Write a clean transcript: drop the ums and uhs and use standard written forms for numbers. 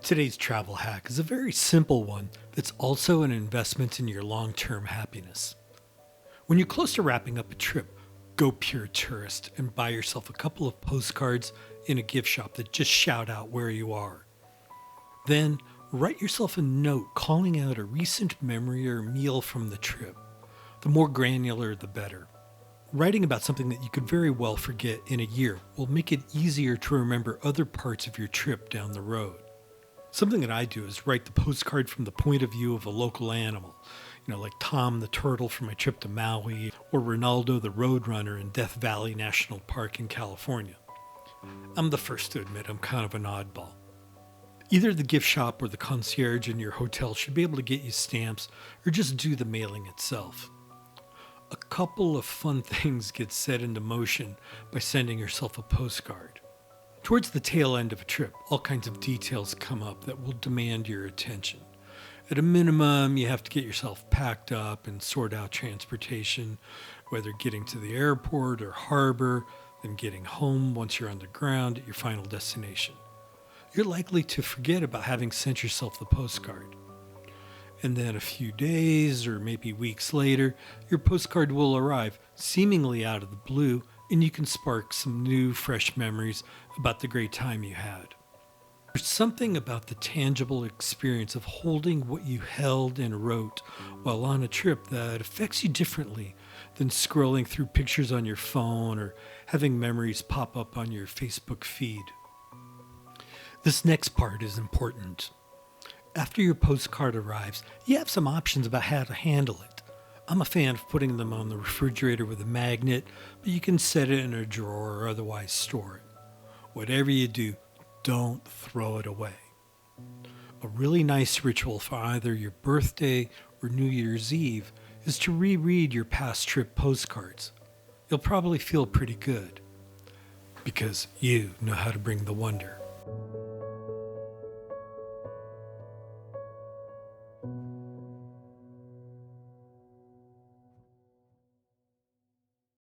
Today's travel hack is a very simple one that's also an investment in your long term happiness. When you're close to wrapping up a trip, go pure tourist and buy yourself a couple of postcards in a gift shop that just shout out where you are. Then write yourself a note calling out a recent memory or meal from the trip. The more granular, the better. Writing about something that you could very well forget in a year will make it easier to remember other parts of your trip down the road. Something that I do is write the postcard from the point of view of a local animal, like Tom the turtle from my trip to Maui, or Ronaldo the roadrunner in Death Valley National Park in California. I'm the first to admit I'm kind of an oddball. Either the gift shop or the concierge in your hotel should be able to get you stamps or just do the mailing itself. A couple of fun things get set into motion by sending yourself a postcard. Towards the tail end of a trip, all kinds of details come up that will demand your attention. At a minimum, you have to get yourself packed up and sort out transportation, whether getting to the airport or harbor, then getting home once you're on the ground at your final destination. You're likely to forget about having sent yourself the postcard. And then a few days or maybe weeks later, your postcard will arrive, seemingly out of the blue, and you can spark some new, fresh memories about the great time you had. There's something about the tangible experience of holding what you held and wrote while on a trip that affects you differently than scrolling through pictures on your phone or having memories pop up on your Facebook feed. This next part is important. After your postcard arrives, you have some options about how to handle it. I'm a fan of putting them on the refrigerator with a magnet, but you can set it in a drawer or otherwise store it. Whatever you do, don't throw it away. A really nice ritual for either your birthday or New Year's Eve is to reread your past trip postcards. You'll probably feel pretty good because you know how to bring the wonder.